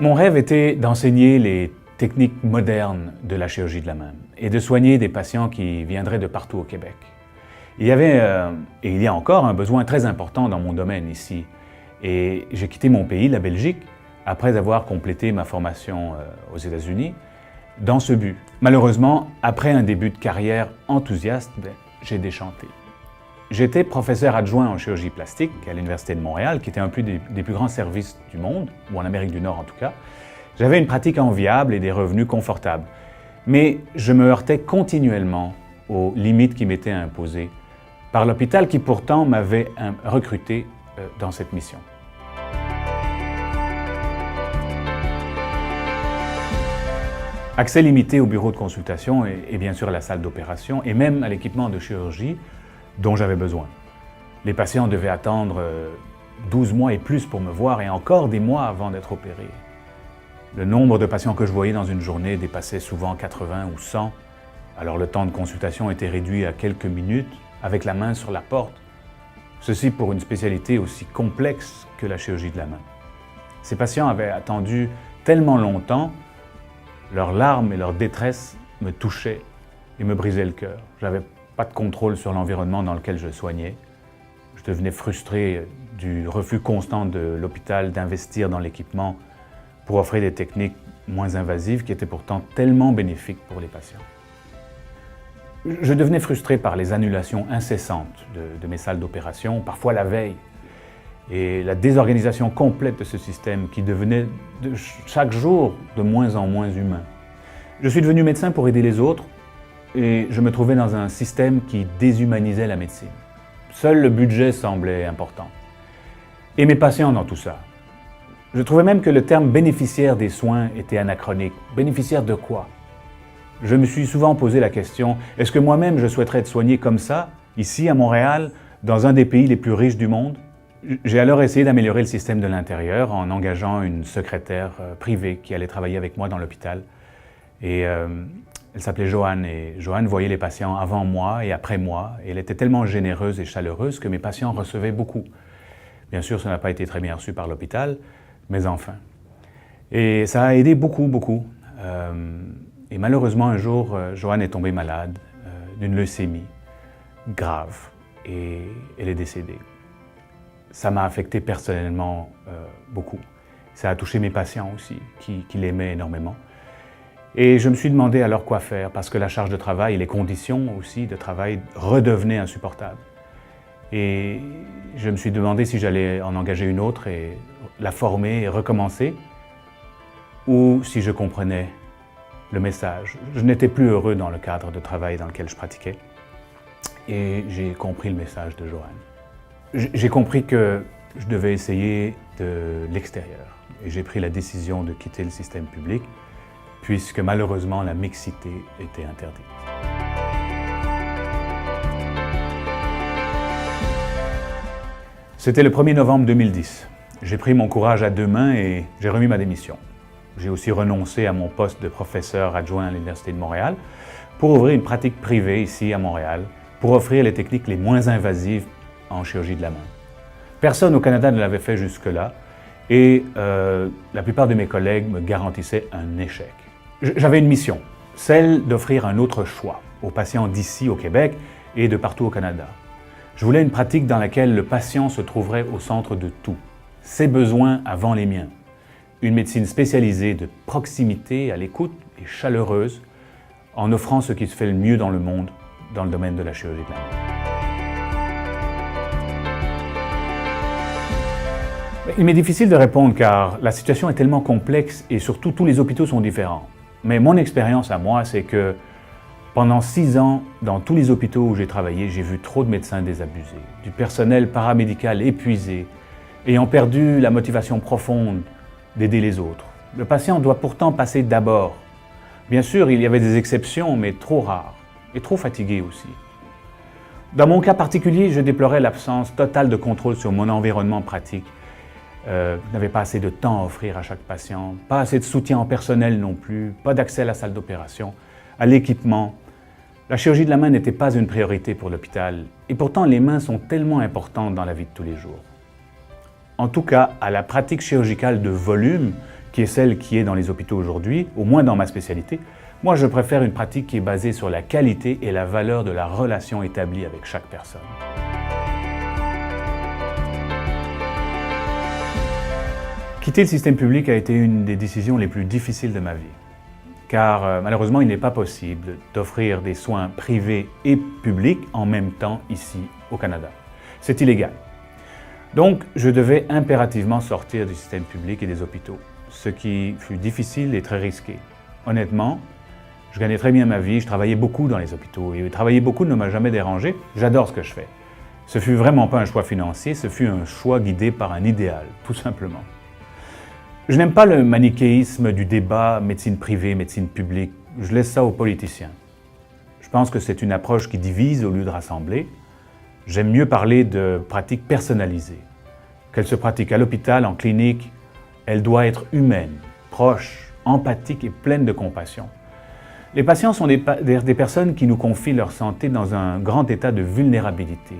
Mon rêve était d'enseigner les techniques modernes de la chirurgie de la main et de soigner des patients qui viendraient de partout au Québec. Il y avait, et il y a encore, un besoin très important dans mon domaine ici. Et j'ai quitté mon pays, la Belgique, après avoir complété ma formation aux États-Unis, dans ce but. Malheureusement, après un début de carrière enthousiaste, j'ai déchanté. J'étais professeur adjoint en chirurgie plastique à l'Université de Montréal, qui était un des plus grands services du monde, ou en Amérique du Nord en tout cas. J'avais une pratique enviable et des revenus confortables. Mais je me heurtais continuellement aux limites qui m'étaient imposées par l'hôpital qui pourtant m'avait recruté dans cette mission. Accès limité au bureau de consultation et bien sûr à la salle d'opération et même à l'équipement de chirurgie dont j'avais besoin. Les patients devaient attendre 12 mois et plus pour me voir et encore des mois avant d'être opérés. Le nombre de patients que je voyais dans une journée dépassait souvent 80 ou 100, alors le temps de consultation était réduit à quelques minutes avec la main sur la porte. Ceci pour une spécialité aussi complexe que la chirurgie de la main. Ces patients avaient attendu tellement longtemps, leurs larmes et leur détresse me touchaient et me brisaient le cœur. J'avais pas de contrôle sur l'environnement dans lequel je soignais. Je devenais frustré du refus constant de l'hôpital d'investir dans l'équipement pour offrir des techniques moins invasives qui étaient pourtant tellement bénéfiques pour les patients. Je devenais frustré par les annulations incessantes de mes salles d'opération, parfois la veille, et la désorganisation complète de ce système qui devenait chaque jour de moins en moins humain. Je suis devenu médecin pour aider les autres et je me trouvais dans un système qui déshumanisait la médecine. Seul le budget semblait important. Et mes patients dans tout ça. Je trouvais même que le terme bénéficiaire des soins était anachronique. Bénéficiaire de quoi? Je me suis souvent posé la question, est-ce que moi-même je souhaiterais être soigné comme ça, ici à Montréal, dans un des pays les plus riches du monde? J'ai alors essayé d'améliorer le système de l'intérieur en engageant une secrétaire privée qui allait travailler avec moi dans l'hôpital. Et elle s'appelait Joanne et Joanne voyait les patients avant moi et après moi. Et elle était tellement généreuse et chaleureuse que mes patients recevaient beaucoup. Bien sûr, ça n'a pas été très bien reçu par l'hôpital, mais enfin. Et ça a aidé beaucoup. Et malheureusement, un jour, Joanne est tombée malade d'une leucémie grave et elle est décédée. Ça m'a affecté personnellement beaucoup. Ça a touché mes patients aussi, qui l'aimaient énormément. Et je me suis demandé alors quoi faire, parce que la charge de travail et les conditions aussi de travail redevenaient insupportables. Et je me suis demandé si j'allais en engager une autre et la former et recommencer, ou si je comprenais le message. Je n'étais plus heureux dans le cadre de travail dans lequel je pratiquais. Et j'ai compris le message de Joanne. J'ai compris que je devais essayer de l'extérieur. Et j'ai pris la décision de quitter le système public, puisque malheureusement la mixité était interdite. C'était le 1er novembre 2010. J'ai pris mon courage à deux mains et j'ai remis ma démission. J'ai aussi renoncé à mon poste de professeur adjoint à l'Université de Montréal pour ouvrir une pratique privée ici à Montréal, pour offrir les techniques les moins invasives en chirurgie de la main. Personne au Canada ne l'avait fait jusque-là et la plupart de mes collègues me garantissaient un échec. J'avais une mission, celle d'offrir un autre choix aux patients d'ici au Québec et de partout au Canada. Je voulais une pratique dans laquelle le patient se trouverait au centre de tout, ses besoins avant les miens. Une médecine spécialisée de proximité, à l'écoute et chaleureuse, en offrant ce qui se fait le mieux dans le monde dans le domaine de la chirurgie de la main. Il m'est difficile de répondre car la situation est tellement complexe et surtout tous les hôpitaux sont différents. Mais mon expérience à moi, c'est que pendant 6 ans, dans tous les hôpitaux où j'ai travaillé, j'ai vu trop de médecins désabusés, du personnel paramédical épuisé, ayant perdu la motivation profonde d'aider les autres. Le patient doit pourtant passer d'abord. Bien sûr, il y avait des exceptions, mais trop rares et trop fatigués aussi. Dans mon cas particulier, je déplorais l'absence totale de contrôle sur mon environnement pratique. Je n'avais pas assez de temps à offrir à chaque patient, pas assez de soutien en personnel non plus, pas d'accès à la salle d'opération, à l'équipement. La chirurgie de la main n'était pas une priorité pour l'hôpital, et pourtant les mains sont tellement importantes dans la vie de tous les jours. En tout cas, à la pratique chirurgicale de volume qui est celle qui est dans les hôpitaux aujourd'hui, au moins dans ma spécialité, moi je préfère une pratique qui est basée sur la qualité et la valeur de la relation établie avec chaque personne. Quitter le système public a été une des décisions les plus difficiles de ma vie, car malheureusement il n'est pas possible d'offrir des soins privés et publics en même temps ici au Canada. C'est illégal. Donc je devais impérativement sortir du système public et des hôpitaux, ce qui fut difficile et très risqué. Honnêtement, je gagnais très bien ma vie, je travaillais beaucoup dans les hôpitaux et travailler beaucoup ne m'a jamais dérangé. J'adore ce que je fais. Ce fut vraiment pas un choix financier, ce fut un choix guidé par un idéal, tout simplement. Je n'aime pas le manichéisme du débat médecine privée, médecine publique. Je laisse ça aux politiciens. Je pense que c'est une approche qui divise au lieu de rassembler. J'aime mieux parler de pratiques personnalisées. Qu'elle se pratique à l'hôpital, en clinique, elle doit être humaine, proche, empathique et pleine de compassion. Les patients sont des personnes qui nous confient leur santé dans un grand état de vulnérabilité.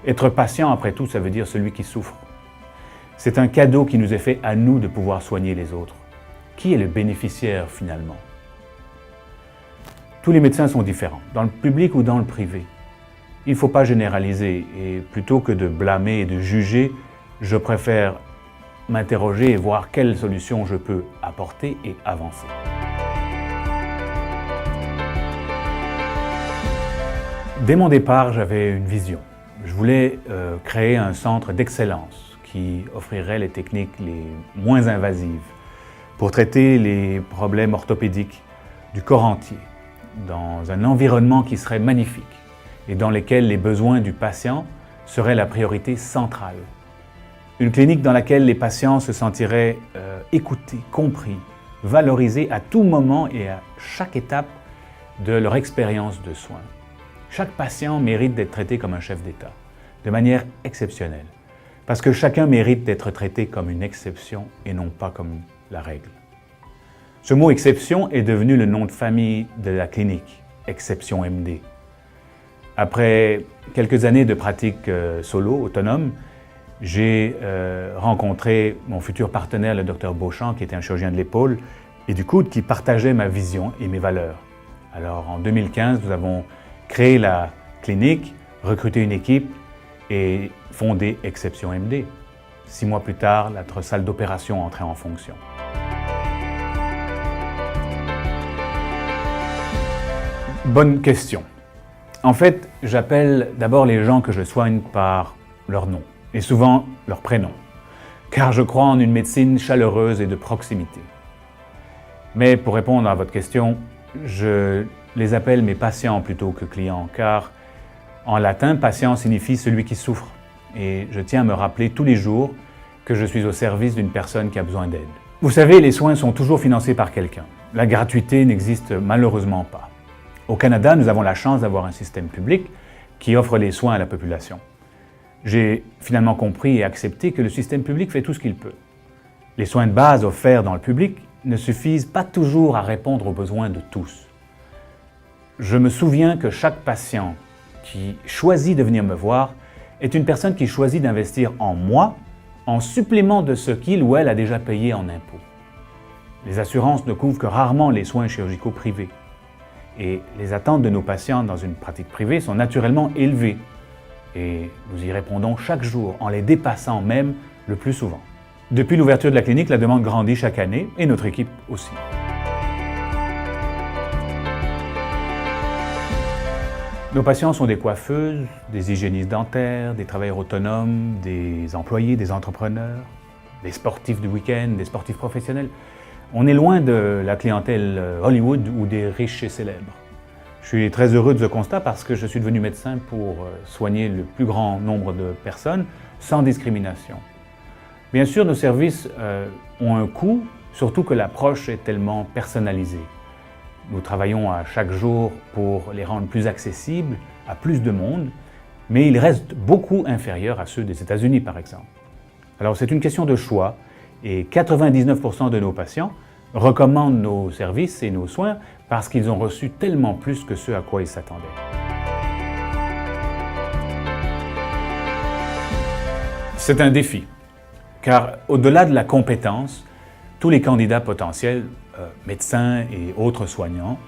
Être patient, après tout, ça veut dire celui qui souffre. C'est un cadeau qui nous est fait à nous de pouvoir soigner les autres. Qui est le bénéficiaire finalement? Tous les médecins sont différents, dans le public ou dans le privé. Il ne faut pas généraliser et plutôt que de blâmer et de juger, je préfère m'interroger et voir quelles solutions je peux apporter et avancer. Dès mon départ, j'avais une vision. Je voulais créer un centre d'excellence qui offrirait les techniques les moins invasives pour traiter les problèmes orthopédiques du corps entier, dans un environnement qui serait magnifique et dans lequel les besoins du patient seraient la priorité centrale. Une clinique dans laquelle les patients se sentiraient écoutés, compris, valorisés à tout moment et à chaque étape de leur expérience de soins. Chaque patient mérite d'être traité comme un chef d'État, de manière exceptionnelle, parce que chacun mérite d'être traité comme une exception et non pas comme la règle. Ce mot « exception » est devenu le nom de famille de la clinique, Exception MD. Après quelques années de pratique solo, autonome, j'ai rencontré mon futur partenaire, le Dr Beauchamp, qui était un chirurgien de l'épaule et du coude, qui partageait ma vision et mes valeurs. Alors en 2015, nous avons créé la clinique, recruté une équipe et fondé Exception MD. 6 mois plus tard, notre salle d'opération entrait en fonction. Bonne question. En fait, j'appelle d'abord les gens que je soigne par leur nom, et souvent leur prénom, car je crois en une médecine chaleureuse et de proximité. Mais pour répondre à votre question, je les appelle mes patients plutôt que clients, car en latin, patient signifie celui qui souffre, et je tiens à me rappeler tous les jours que je suis au service d'une personne qui a besoin d'aide. Vous savez, les soins sont toujours financés par quelqu'un. La gratuité n'existe malheureusement pas. Au Canada, nous avons la chance d'avoir un système public qui offre les soins à la population. J'ai finalement compris et accepté que le système public fait tout ce qu'il peut. Les soins de base offerts dans le public ne suffisent pas toujours à répondre aux besoins de tous. Je me souviens que chaque patient qui choisit de venir me voir est une personne qui choisit d'investir en moi en supplément de ce qu'il ou elle a déjà payé en impôts. Les assurances ne couvrent que rarement les soins chirurgicaux privés. Et les attentes de nos patients dans une pratique privée sont naturellement élevées. Et nous y répondons chaque jour, en les dépassant même le plus souvent. Depuis l'ouverture de la clinique, la demande grandit chaque année, et notre équipe aussi. Nos patients sont des coiffeuses, des hygiénistes dentaires, des travailleurs autonomes, des employés, des entrepreneurs, des sportifs du week-end, des sportifs professionnels. On est loin de la clientèle Hollywood ou des riches et célèbres. Je suis très heureux de ce constat parce que je suis devenu médecin pour soigner le plus grand nombre de personnes sans discrimination. Bien sûr, nos services ont un coût, surtout que l'approche est tellement personnalisée. Nous travaillons à chaque jour pour les rendre plus accessibles à plus de monde, mais ils restent beaucoup inférieurs à ceux des États-Unis, par exemple. Alors c'est une question de choix, et 99% de nos patients recommandent nos services et nos soins parce qu'ils ont reçu tellement plus que ce à quoi ils s'attendaient. C'est un défi, car au-delà de la compétence, Tous les candidats potentiels, médecins et autres soignants,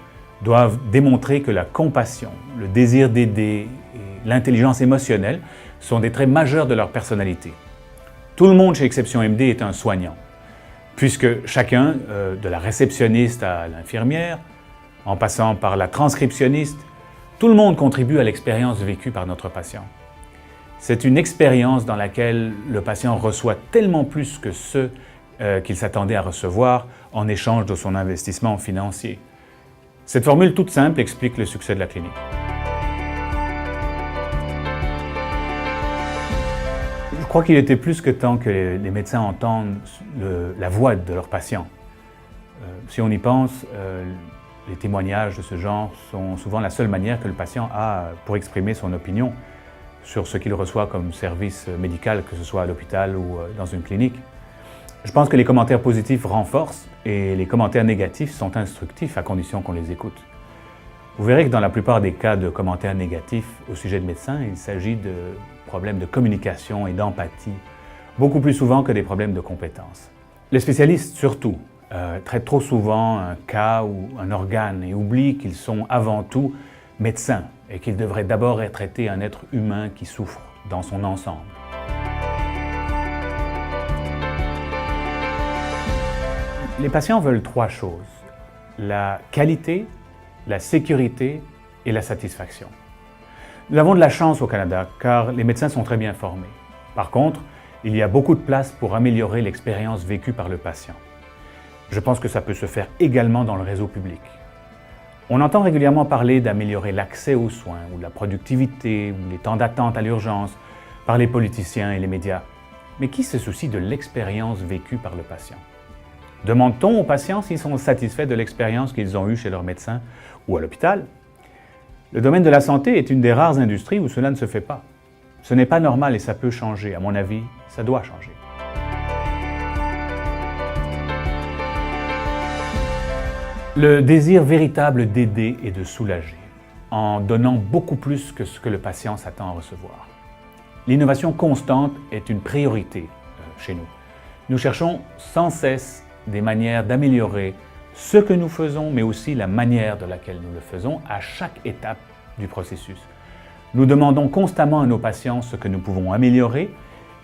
doivent démontrer que la compassion, le désir d'aider et l'intelligence émotionnelle sont des traits majeurs de leur personnalité. Tout le monde chez Exception MD est un soignant, puisque chacun, de la réceptionniste à l'infirmière, en passant par la transcriptionniste, tout le monde contribue à l'expérience vécue par notre patient. C'est une expérience dans laquelle le patient reçoit tellement plus que ce qu'il s'attendait à recevoir en échange de son investissement financier. Cette formule toute simple explique le succès de la clinique. Je crois qu'il était plus que temps que les médecins entendent la voix de leurs patients. Si on y pense, les témoignages de ce genre sont souvent la seule manière que le patient a pour exprimer son opinion sur ce qu'il reçoit comme service médical, que ce soit à l'hôpital ou dans une clinique. Je pense que les commentaires positifs renforcent et les commentaires négatifs sont instructifs à condition qu'on les écoute. Vous verrez que dans la plupart des cas de commentaires négatifs au sujet de médecins, il s'agit de problèmes de communication et d'empathie, beaucoup plus souvent que des problèmes de compétences. Les spécialistes, surtout, traitent trop souvent un cas ou un organe et oublient qu'ils sont avant tout médecins et qu'ils devraient d'abord traiter un être humain qui souffre dans son ensemble. Les patients veulent trois choses: la qualité, la sécurité et la satisfaction. Nous avons de la chance au Canada car les médecins sont très bien formés. Par contre, il y a beaucoup de place pour améliorer l'expérience vécue par le patient. Je pense que ça peut se faire également dans le réseau public. On entend régulièrement parler d'améliorer l'accès aux soins ou la productivité ou les temps d'attente à l'urgence par les politiciens et les médias. Mais qui se soucie de l'expérience vécue par le patient? Demande-t-on aux patients s'ils sont satisfaits de l'expérience qu'ils ont eue chez leur médecin ou à l'hôpital? Le domaine de la santé est une des rares industries où cela ne se fait pas. Ce n'est pas normal et ça peut changer. À mon avis, ça doit changer. Le désir véritable d'aider et de soulager, en donnant beaucoup plus que ce que le patient s'attend à recevoir. L'innovation constante est une priorité chez nous. Nous cherchons sans cesse des manières d'améliorer ce que nous faisons, mais aussi la manière de laquelle nous le faisons à chaque étape du processus. Nous demandons constamment à nos patients ce que nous pouvons améliorer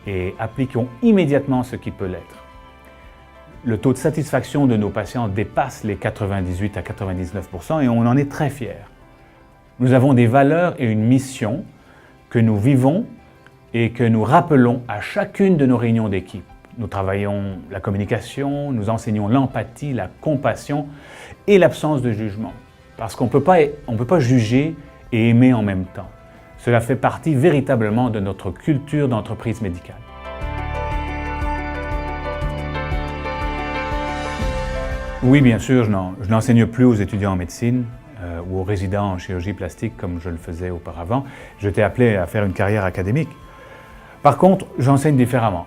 et appliquons immédiatement ce qui peut l'être. Le taux de satisfaction de nos patients dépasse les 98 à 99% et on en est très fiers. Nous avons des valeurs et une mission que nous vivons et que nous rappelons à chacune de nos réunions d'équipe. Nous travaillons la communication, nous enseignons l'empathie, la compassion et l'absence de jugement. Parce qu'on ne peut pas juger et aimer en même temps. Cela fait partie véritablement de notre culture d'entreprise médicale. Oui, bien sûr, je n'enseigne plus aux étudiants en médecine ou aux résidents en chirurgie plastique comme je le faisais auparavant. J'étais appelé à faire une carrière académique. Par contre, j'enseigne différemment.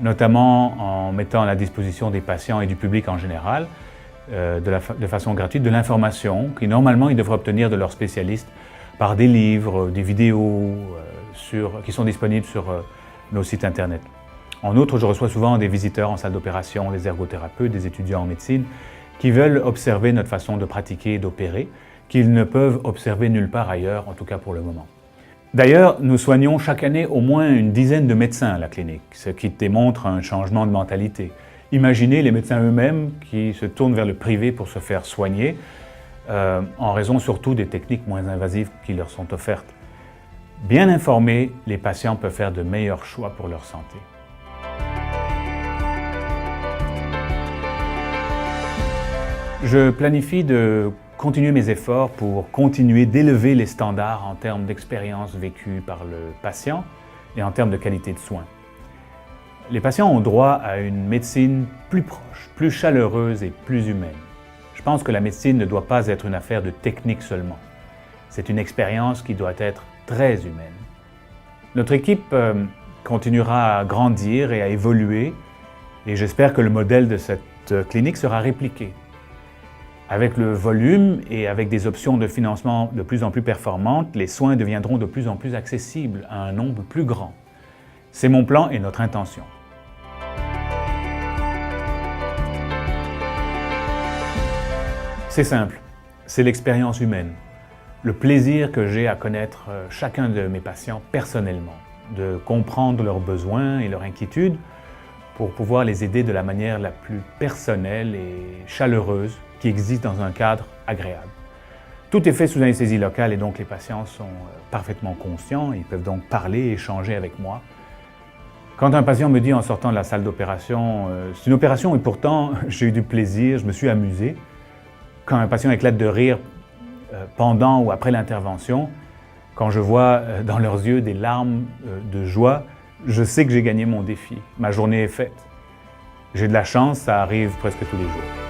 Notamment en mettant à la disposition des patients et du public en général, de façon gratuite, de l'information qui normalement ils devraient obtenir de leurs spécialistes par des livres, des vidéos qui sont disponibles sur nos sites internet. En outre, je reçois souvent des visiteurs en salle d'opération, des ergothérapeutes, des étudiants en médecine qui veulent observer notre façon de pratiquer et d'opérer, qu'ils ne peuvent observer nulle part ailleurs, en tout cas pour le moment. D'ailleurs, nous soignons chaque année au moins une dizaine de médecins à la clinique, ce qui démontre un changement de mentalité. Imaginez les médecins eux-mêmes qui se tournent vers le privé pour se faire soigner, en raison surtout des techniques moins invasives qui leur sont offertes. Bien informés, les patients peuvent faire de meilleurs choix pour leur santé. Je planifie de continuer mes efforts pour continuer d'élever les standards en termes d'expérience vécue par le patient et en termes de qualité de soins. Les patients ont droit à une médecine plus proche, plus chaleureuse et plus humaine. Je pense que la médecine ne doit pas être une affaire de technique seulement. C'est une expérience qui doit être très humaine. Notre équipe continuera à grandir et à évoluer et j'espère que le modèle de cette clinique sera répliqué. Avec le volume et avec des options de financement de plus en plus performantes, les soins deviendront de plus en plus accessibles à un nombre plus grand. C'est mon plan et notre intention. C'est simple, c'est l'expérience humaine, le plaisir que j'ai à connaître chacun de mes patients personnellement, de comprendre leurs besoins et leurs inquiétudes pour pouvoir les aider de la manière la plus personnelle et chaleureuse qui existe dans un cadre agréable. Tout est fait sous anesthésie locale et donc les patients sont parfaitement conscients, ils peuvent donc parler et échanger avec moi. Quand un patient me dit en sortant de la salle d'opération « c'est une opération et pourtant j'ai eu du plaisir, je me suis amusé », quand un patient éclate de rire pendant ou après l'intervention, quand je vois dans leurs yeux des larmes de joie, je sais que j'ai gagné mon défi. Ma journée est faite. J'ai de la chance, ça arrive presque tous les jours.